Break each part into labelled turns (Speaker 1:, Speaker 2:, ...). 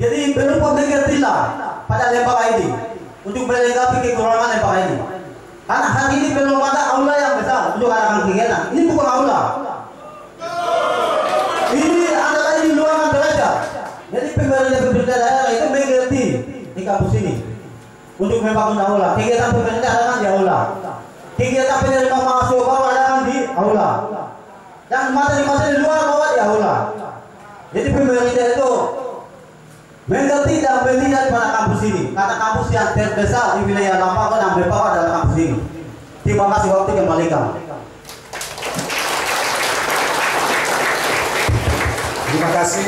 Speaker 1: Jadi berupa mengertilah pada lembaga ini untuk melengkapi kekurangan lembaga ini. Karena hari ini belum ada aula yang besar untuk adakan kegiatan. Ini bukan aula. Ini adalah di ruangan belajar. Jadi pemerintah daerah itu mengerti di kampus ini untuk membangun aula. Kegiatan pemerintah adakan di aula. Kegiatan penerima mahasiswa baru adakan di aula. Dan materi-materi luar bawa di aula. Jadi pemerintah itu mengerti dan melihat pada kampus ini. Kata kampus yang terbesar di wilayah Lampau dan Bepau adalah kampus ini. Terima kasih, waktu kembalikan.
Speaker 2: Terima kasih.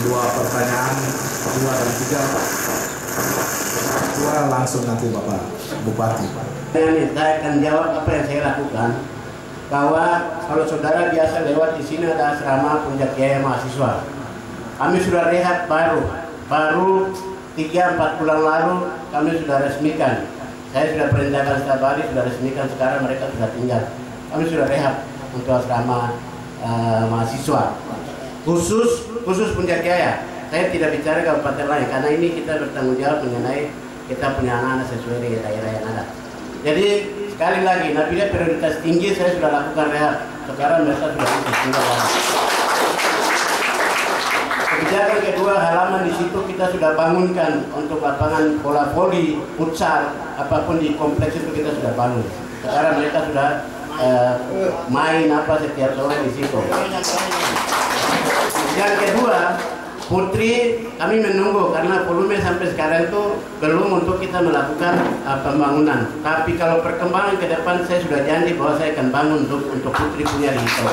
Speaker 2: Dua pertanyaan, 2 dan 3. Dua langsung nanti Bapak Bupati.
Speaker 3: Saya akan jawab apa yang saya lakukan. Bahwa kalau saudara biasa lewat di sini ada asrama Puncak Jaya mahasiswa. Kami sudah rehat baru 3-4 bulan lalu kami sudah resmikan. Saya sudah perintahkan setiap hari, sudah resmikan, sekarang mereka sudah tinggal. Kami sudah rehat untuk asrama mahasiswa. Khusus Puncak Jaya. Saya tidak bicara kabupaten lain karena ini kita bertanggung jawab mengenai kita punya anak-anak sesuai dengan daerah yang ada. Jadi sekali lagi, apabila prioritas tinggi saya sudah lakukan rehat. Sekarang mereka sudah bisa tinggal. Kebijakan kedua, halaman di situ kita sudah bangunkan untuk lapangan bola voli, futsal, apapun di kompleks itu kita sudah bangun. Sekarang mereka sudah main apa setiap sore di situ. Yang kedua, Putri, kami menunggu karena volume sampai sekarang itu belum untuk kita melakukan pembangunan. Tapi kalau perkembangan ke depan saya sudah janji bahwa saya akan bangun untuk Putri punya di situ.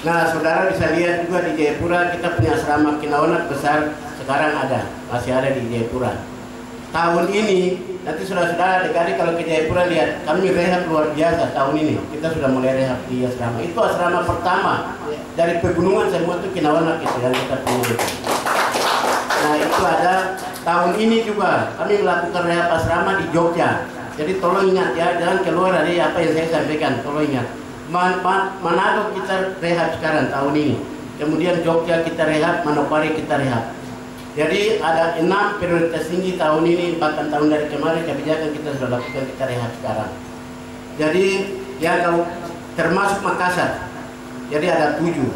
Speaker 3: Nah, saudara bisa lihat juga di Jayapura kita punya asrama Kinaonat besar sekarang masih ada di Jayapura. Tahun ini nanti saudara-saudara adik-adik kalau ke Jayapura lihat kami rehab luar biasa tahun ini. Kita sudah mulai rehab di asrama. Itu asrama pertama dari pegunungan semua itu Kinaonat itu yang kita punya. Nah, itu ada tahun ini juga kami melakukan rehab asrama di Jogja. Jadi tolong ingat ya, jangan keluar dari apa yang saya sampaikan. Tolong ingat. Manado kita rehab sekarang tahun ini. Kemudian Jogja kita rehab, Manokwari kita rehab. Jadi ada 6 prioritas tinggi tahun ini, bahkan tahun dari kemarin kebijakan kita sudah lakukan, kita rehab sekarang. Jadi yang kalau termasuk Makassar, jadi ada 7.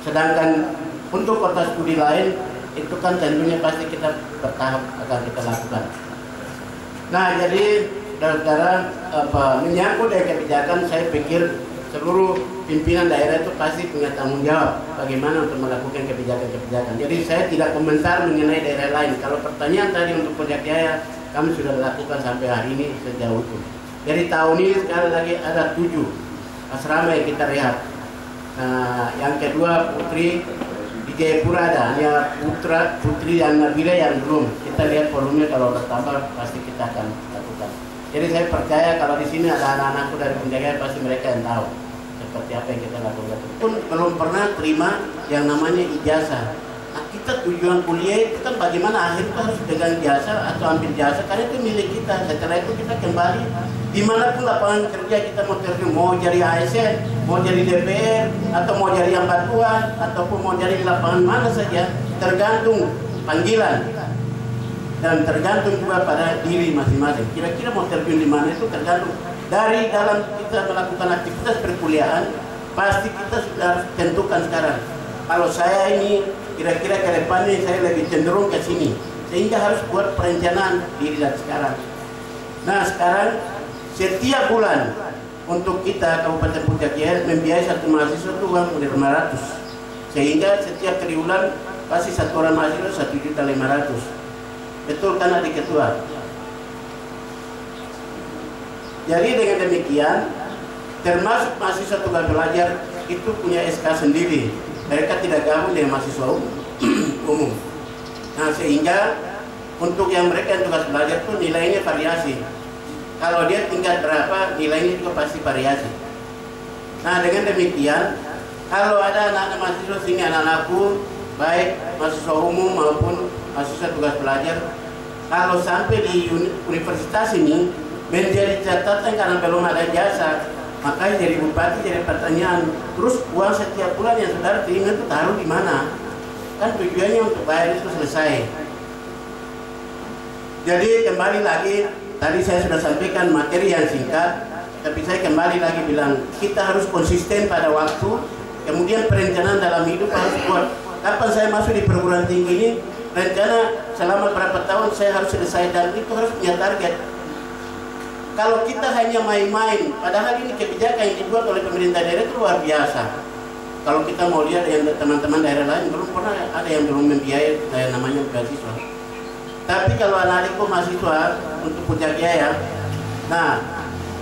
Speaker 3: Sedangkan untuk kota studi lain itu kan tentunya pasti kita bertahap akan kita lakukan. Nah, jadi saudara menyangkut dari kebijakan, saya pikir seluruh pimpinan daerah itu pasti punya tanggung jawab bagaimana untuk melakukan kebijakan-kebijakan. Jadi saya tidak komentar mengenai daerah lain. Kalau pertanyaan tadi untuk Puncak Jaya, kami sudah lakukan sampai hari ini sejauh itu. Jadi tahun ini sekali lagi ada 7 asrama yang kita rehab. Nah, yang kedua Putri di Jayapura ada, hanya Putri dan Nabila yang belum. Kita lihat volume kalau bertambah pasti kita akan lakukan. Jadi saya percaya kalau di sini ada anak-anakku dari Puncak Jaya pasti mereka yang tahu seperti apa yang kita lakukan. Pun belum pernah terima yang namanya ijazah. Nah, kita tujuan kuliah itu kan bagaimana akhirnya harus pegang jasa atau ambil jasa karena itu milik kita. Setelah itu kita kembali dimanapun lapangan kerja kita mau terjun, mau jadi ASN, mau jadi DPR, atau mau jadi yang batuan, ataupun mau jadi lapangan mana saja, tergantung panggilan. Dan tergantung juga pada diri masing-masing. Kira-kira mau terjun di mana itu tergantung dari dalam kita melakukan aktivitas perkuliahan. Pasti kita sudah tentukan sekarang. Kalau saya ini kira-kira ke depannya saya lebih cenderung ke sini, sehingga harus buat perencanaan diri dari sekarang. Nah, sekarang setiap bulan untuk kita Kabupaten Puncak Jaya membiayai satu mahasiswa itu uang 500, sehingga setiap triwulan pasti satu orang mahasiswa 1.500.000. Betul kan adik ketua? Jadi dengan demikian, termasuk mahasiswa tugas belajar itu punya SK sendiri. Mereka tidak gabung dengan mahasiswa umum. Nah, sehingga untuk yang mereka yang tugas belajar itu nilainya variasi. Kalau dia tingkat berapa, nilainya juga pasti variasi. Nah, dengan demikian, kalau ada anak-anak mahasiswa sini, anak-anakku, baik mahasiswa umum maupun mahasiswa tugas belajar, kalau sampai di universitas ini menjadi catatan karena belum ada jasa, makanya jadi bupati jadi pertanyaan. Terus uang setiap bulan yang saudara terima itu taruh di mana? kan tujuannya untuk bayar itu selesai. Jadi kembali lagi, tadi saya sudah sampaikan materi yang singkat, tapi saya kembali lagi bilang kita harus konsisten pada waktu, kemudian perencanaan dalam hidup harus kuat. Kapan saya masuk di perguruan tinggi ini, rencana selama berapa tahun saya harus selesai, dan itu harus punya target. Kalau kita hanya main-main, padahal ini kebijakan yang dibuat oleh pemerintah daerah itu luar biasa. Kalau kita mau lihat yang teman-teman daerah lain, belum pernah ada yang belum membiayai namanya beasiswa. Tapi kalau anak-adikku mahasiswa untuk Puncak Jaya, nah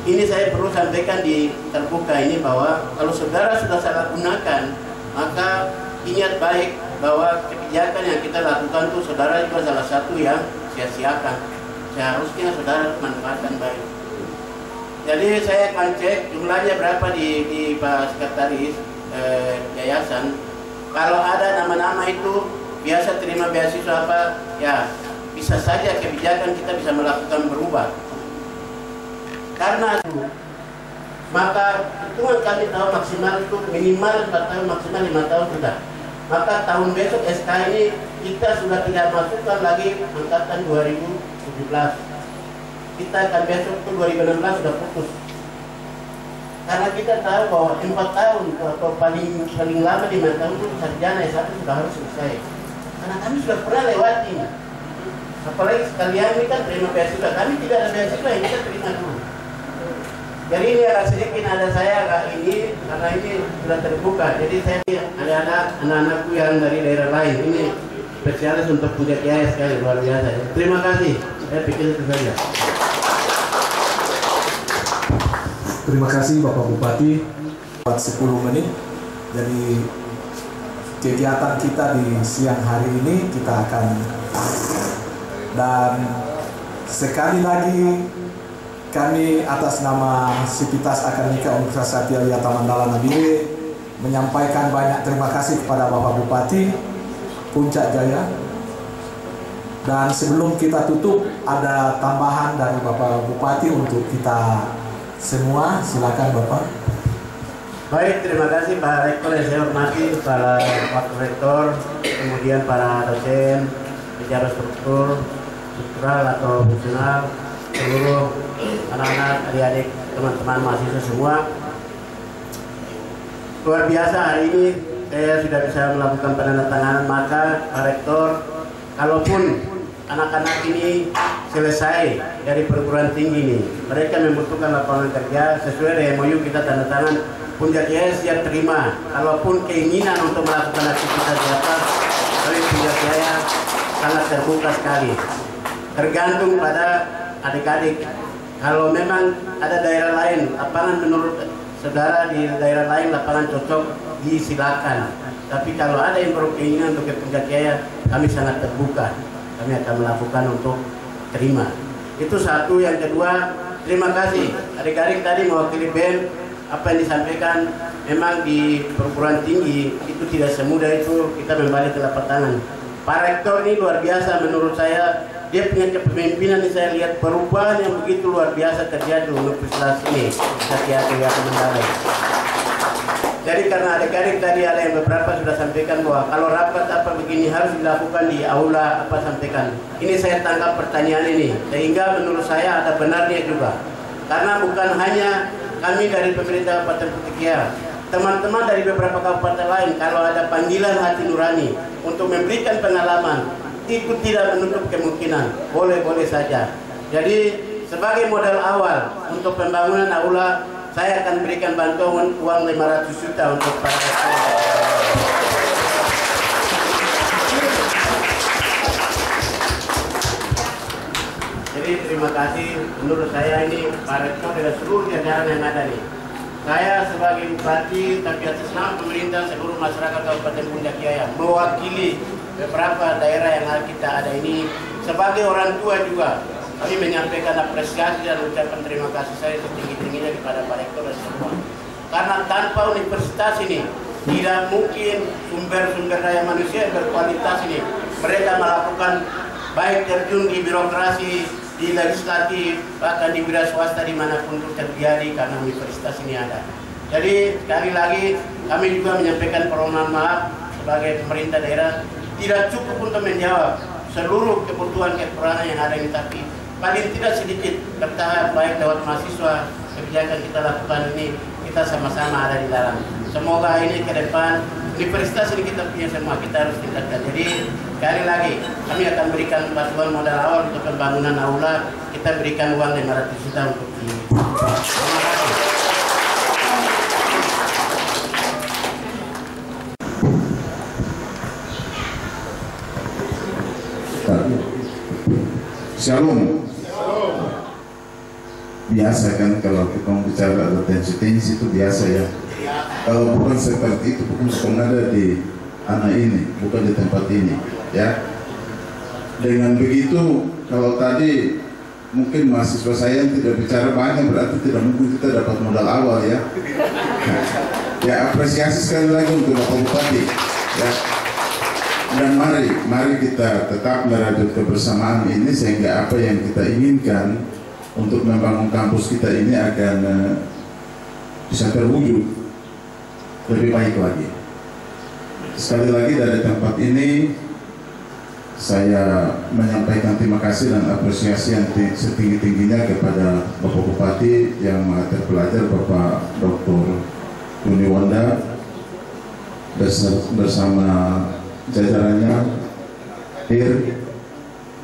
Speaker 3: ini saya perlu sampaikan di terbuka ini bahwa kalau saudara sudah salah gunakan, maka ingat baik bahwa kebijakan yang kita lakukan itu saudara juga salah satu yang sia-siakan. Seharusnya saudara manfaatkan baik. Jadi saya akan cek jumlahnya berapa di Pak Sekretaris Yayasan. Kalau ada nama-nama itu biasa terima beasiswa apa, ya bisa saja kebijakan kita bisa melakukan berubah. Karena itu, maka hitungan kami tahu maksimal itu minimal 4 tahun, maksimal 5 tahun sudah. Maka tahun besok SK ini kita sudah tidak masukkan lagi angkatan 2017. Kita akan besok itu 2016 sudah putus. Karena kita tahu bahwa 4 tahun atau paling lama 5 tahun itu sarjana S1 sudah harus selesai. Karena kami sudah pernah lewati. Apalagi sekalian ini kan terima beasiswa, kami tidak ada beasiswa yang kita terima dulu. Jadi ini agak sedikit ada saya agak ini karena ini sudah terbuka. Jadi saya ada anak-anakku yang dari daerah lain. Ini spesialis untuk Puncak Jaya sekali, luar biasa. Terima kasih. Saya pikir itu saja.
Speaker 2: Terima kasih Bapak Bupati. 10 menit. Jadi kegiatan kita di siang hari ini kita akan, dan sekali lagi kami atas nama Sivitas Akademika Universitas Satya Wiyata Mandala Nabire menyampaikan banyak terima kasih kepada Bapak Bupati Puncak Jaya. Dan sebelum kita tutup, ada tambahan dari Bapak Bupati untuk kita semua. Silakan Bapak.
Speaker 3: Baik, terima kasih Pak Rektor yang saya hormati, para Wakil Rektor, kemudian para dosen, secara struktural atau fungsional, seluruh anak-anak, adik-adik, teman-teman mahasiswa semua. Luar biasa hari ini saya sudah bisa melakukan penandatanganan, maka Pak Rektor, kalaupun anak-anak ini selesai dari perguruan tinggi ini, mereka membutuhkan lapangan kerja sesuai dengan MOU kita tanda tangan. Puncak Jaya siap terima, kalaupun keinginan untuk melakukan aktivitas di atas, tapi Puncak Jaya sangat terbuka sekali. Tergantung pada adik-adik. Kalau memang ada daerah lain, lapangan menurut saudara di daerah lain lapangan cocok, disilakan. Tapi kalau ada yang berkeinginan untuk ke Puncak Jaya, kami sangat terbuka. Kami akan melakukan untuk terima. Itu satu. Yang kedua, terima kasih adik-adik tadi mewakili BEM. Apa yang disampaikan, memang di perguruan tinggi itu tidak semudah itu kita membalik telapak tangan. Pak Rektor ini luar biasa menurut saya. Dia punya kepemimpinan ini, saya lihat perubahan yang begitu luar biasa terjadi di universitas ini. Satya Wiyata Mandala. Jadi karena adik-adik tadi ada yang beberapa sudah sampaikan bahwa kalau rapat apa begini harus dilakukan di aula apa, sampaikan. Ini saya tangkap pertanyaan ini, sehingga menurut saya ada benarnya juga. Karena bukan hanya kami dari pemerintah Kabupaten Puncak Jaya, teman-teman dari beberapa kabupaten lain, kalau ada panggilan hati nurani untuk memberikan pengalaman, itu tidak menutup kemungkinan, boleh-boleh saja. Jadi sebagai modal awal untuk pembangunan aula, saya akan berikan bantuan uang 500 juta untuk para Jadi terima kasih. Menurut saya ini Pak Rektor dan seluruh jajaran yang ada nih. Saya sebagai bupati, tapi atas nama pemerintah seluruh masyarakat Kabupaten Puncak Jaya, mewakili beberapa daerah yang kita ada ini, sebagai orang tua juga, kami menyampaikan apresiasi dan ucapan terima kasih saya setinggi-tingginya kepada Pak Rektor dan semua. Karena tanpa universitas ini, tidak mungkin sumber-sumber daya manusia yang berkualitas ini mereka melakukan baik terjun di birokrasi, di legislatif, bahkan di wira swasta dimanapun itu terjadi karena universitas ini ada. Jadi sekali lagi kami juga menyampaikan permohonan maaf sebagai pemerintah daerah tidak cukup untuk menjawab seluruh kebutuhan kekurangan yang ada ini, tapi paling tidak sedikit bertahap, baik lewat mahasiswa kebijakan kita lakukan ini, kita sama-sama ada di dalam. Semoga ini ke depan universitas ini kita punya semua, kita harus tingkatkan. Jadi sekali lagi kami akan berikan bantuan modal awal untuk pembangunan aula, kita berikan uang 500 juta untuk ini. Terima kasih.
Speaker 4: Shalom. Biasa kan kalau kita bicara tensi itu biasa ya. Kalau bukan seperti itu, bukan ada di anak ini, bukan di tempat ini, ya. Dengan begitu, kalau tadi mungkin mahasiswa saya yang tidak bicara banyak, berarti tidak mungkin kita dapat modal awal ya. Ya, apresiasi sekali lagi untuk Bapak Bupati, ya. Dan mari kita tetap merajut kebersamaan ini sehingga apa yang kita inginkan untuk membangun kampus kita ini akan bisa terwujud lebih baik lagi. Sekali lagi dari tempat ini saya menyampaikan terima kasih dan apresiasi yang setinggi-tingginya kepada Bapak Bupati yang terpelajar, Bapak Dr. Tony Wanda bersama jajarannya.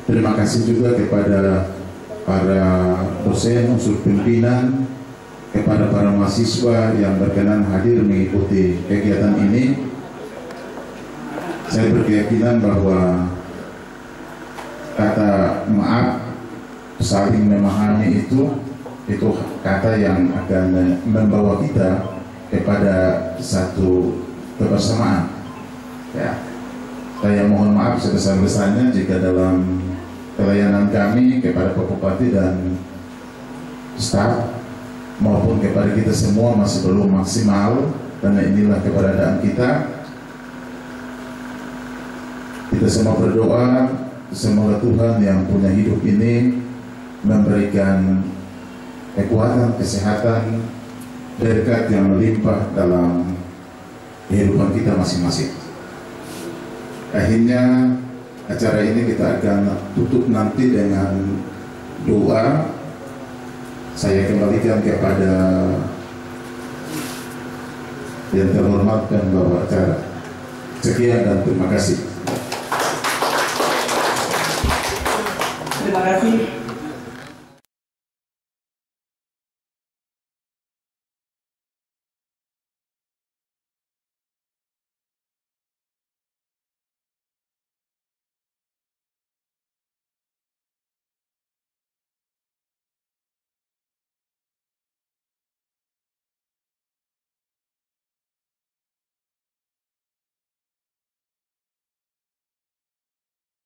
Speaker 4: Terima kasih juga kepada para dosen, unsur pimpinan, kepada para mahasiswa yang berkenan hadir mengikuti kegiatan ini. Saya berkeyakinan bahwa kata maaf, saling memahami itu kata yang akan membawa kita kepada satu kebersamaan. Ya, saya mohon maaf sebesar-besarnya jika dalam pelayanan kami kepada Pak Bupati dan staf maupun kepada kita semua masih belum maksimal, karena inilah keberadaan kita. Kita semua berdoa semoga Tuhan yang punya hidup ini memberikan kekuatan, kesehatan, berkat yang melimpah dalam kehidupan kita masing-masing. Akhirnya acara ini kita akan tutup nanti dengan doa. Saya kembalikan kepada yang terhormat dan bawa acara. Sekian dan terima kasih.
Speaker 5: Terima kasih.